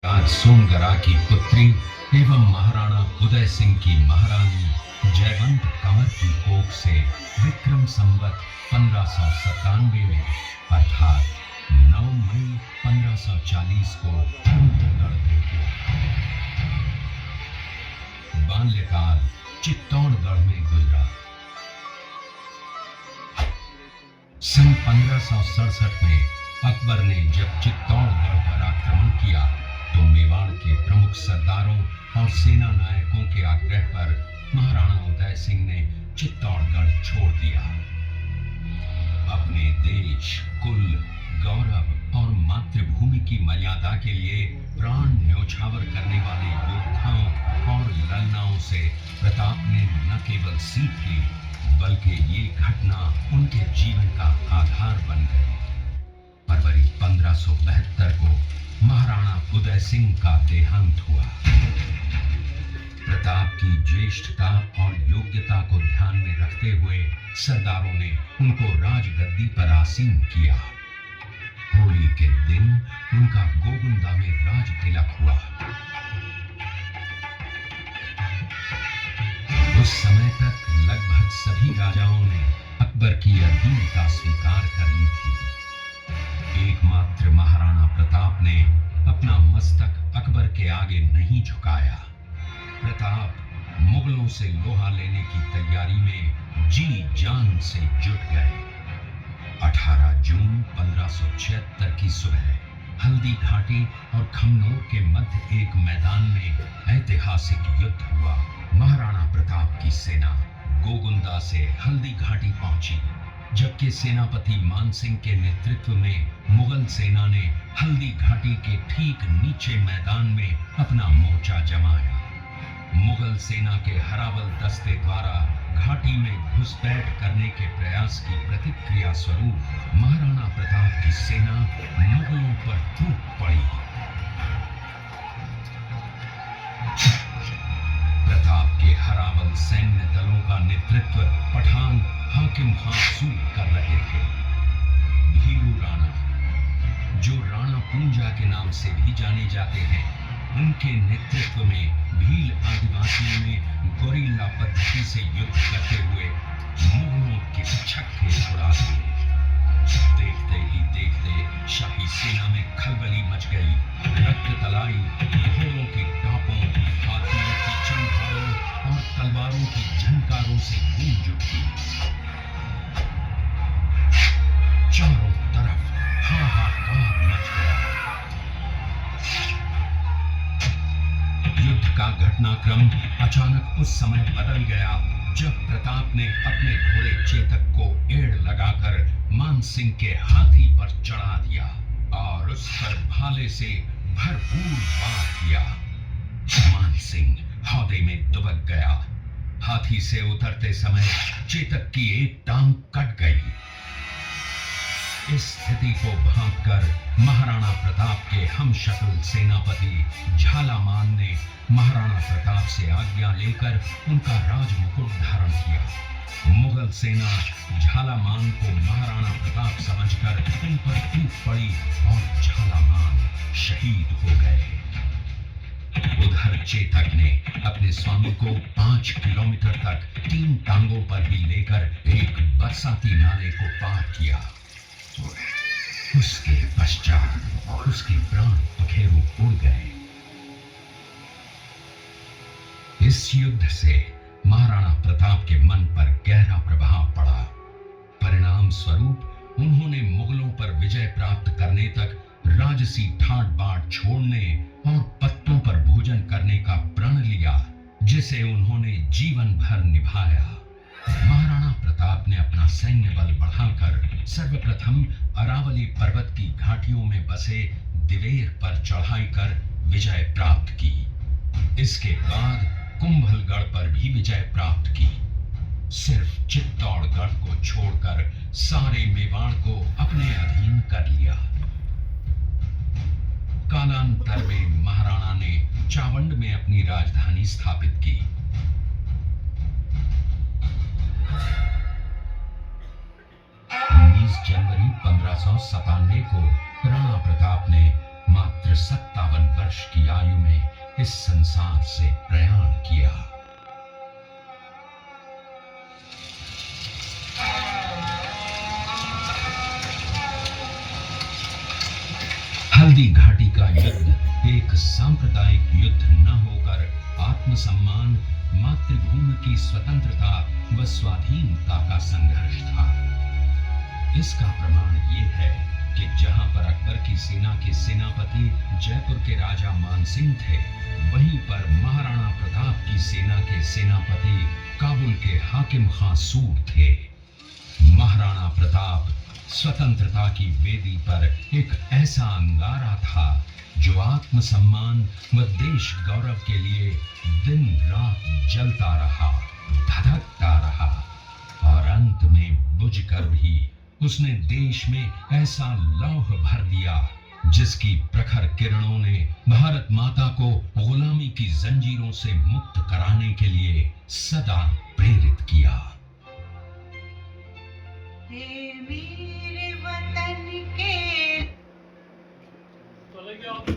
आज सोनगरा की पुत्री एवं महाराणा उदय सिंह की महारानी जयवंत कंवर की कोख से विक्रम संवत 1597 में अर्थात 9 मई 1540 को धर्मगढ़ बाल्यकाल चित्तौड़गढ़ में गुजरा। सन 1567 में अकबर ने जब चित्तौड़गढ़ पर आक्रमण किया तो मेवाड़ के प्रमुख सरदारों और सेना नायकों के आग्रह पर महाराणा उदय सिंह ने चित्तौड़गढ़ छोड़ दिया। अपने देश, कुल, गौरव और मातृभूमि की मर्यादा के लिए प्राण न्योछावर करने वाले योद्धाओं और ललनाओं से प्रताप ने न केवल सीख ली बल्कि ये घटना उनके जीवन का आधार बन गई। फरवरी 1572 को महाराणा उदय सिंह का देहांत हुआ। प्रताप की ज्येष्ठता और योग्यता को ध्यान में रखते हुए सरदारों ने उनको राजगद्दी पर आसीन किया। होली के दिन उनका गोगुंदा में राज तिलक हुआ। उस समय तक लगभग सभी राजाओं ने अकबर की अधीनता स्वीकार कर ली थी। एकमात्र महाराणा प्रताप ने अपना मस्तक अकबर के आगे नहीं झुकाया। प्रताप मुगलों से लोहा लेने की तैयारी में जी जान से जुट गए। 18 जून 1576 की सुबह हल्दी घाटी और खमनोर के मध्य एक मैदान में ऐतिहासिक युद्ध हुआ। महाराणा प्रताप की सेना गोगुंदा से हल्दी घाटी पहुंची, जबकि सेनापति मानसिंह के नेतृत्व में मुगल सेना ने हल्दी घाटी के ठीक नीचे मैदान में अपना मोर्चा जमाया। मुगल सेना के हरावल दस्ते द्वारा घाटी में घुसपैठ करने के प्रयास की प्रतिक्रिया स्वरूप महाराणा प्रताप की सेना मुगलों पर टूट पड़ी। प्रताप के हरावल सैन्य दलों का नेतृत्व पठान हाकिम हासूर कर रहे थे। भीरू राणा, जो राणा पूंजा के नाम से भी जाने जाते हैं, उनके नेतृत्व में भील आदिवासियों ने गोरिल्ला पद्धति से युद्ध करते हुए मुगलों के छक्के छुड़ा दिए। देखते ही देखते शाही सेना में खलबली मच गई। रक्त तलाई, घोड़ों के टापों, हाथियों की चंघारों और तलवारों की झनकारों से गूंज उठी। चारों तरफ हाहाकार मच गया। युद्ध का घटनाक्रम अचानक उस समय बदल गया जब प्रताप ने अपने घोड़े चेतक को एड़ लगाकर मानसिंह के हाथी पर चढ़ा दिया और उस पर भाले से भरपूर वार किया। मानसिंह हौदे में दुबक गया। हाथी से उतरते समय चेतक की एक टांग कट गई। इस स्थिति को भांपकर महाराणा प्रताप के हमशक्ल सेनापति झालामान ने महाराणा प्रताप से आज्ञा लेकर उनका राजमुकुट धारण किया। मुगल सेना झालामान को महाराणा प्रताप समझकर उन पर टूट पड़ी और झालामान शहीद हो गए। उधर चेतक ने अपने स्वामी को 5 किलोमीटर तक 3 टांगों पर ही लेकर एक बरसाती नाले को पार किया। उसके पश्चात उसके प्राण पखेरु उड़ गए। इस युद्ध से महाराणा प्रताप के मन पर गहरा प्रभाव पड़ा। परिणाम स्वरूप उन्होंने मुगलों पर विजय प्राप्त करने तक राजसी ठाट बाट छोड़ने और पत्तों पर भोजन करने का प्रण लिया, जिसे उन्होंने जीवन भर निभाया। महाराणा प्रताप ने अपना सैन्य बल बढ़ाकर सर्वप्रथम अरावली पर्वत की घाटियों में बसे दिवेर पर चढ़ाई कर विजय प्राप्त की। इसके बाद कुंभलगढ़ पर भी विजय प्राप्त की। सिर्फ चित्तौड़गढ़ को छोड़कर सारे मेवाड़ को अपने अधीन कर लिया। कालांतर में महाराणा ने चावंड में अपनी राजधानी स्थापित की। 19 जनवरी 1597 को राणा प्रताप ने मात्र 57 वर्ष की आयु में इस संसार से प्रयाण किया। हल्दी घाटी का युद्ध एक सांप्रदायिक युद्ध न होकर आत्मसम्मान, मातृभूमि की स्वतंत्रता व स्वाधीनता का संघर्ष था। इसका प्रमाण ये है कि जहां पर अकबर की सेना के सेनापति जयपुर के राजा मानसिंह थे, वहीं पर महाराणा प्रताप की सेना के सेनापति काबुल के हाकिम खां सूर थे। महाराणा प्रताप स्वतंत्रता की वेदी पर एक ऐसा अंगारा था जो आत्मसम्मान व देश गौरव के लिए दिन रात जलता रहा, धधकता रहा और अंत में बुझकर भी उसने देश में ऐसा लौह भर दिया जिसकी प्रखर किरणों ने भारत माता को गुलामी की जंजीरों से मुक्त कराने के लिए सदा प्रेरित किया।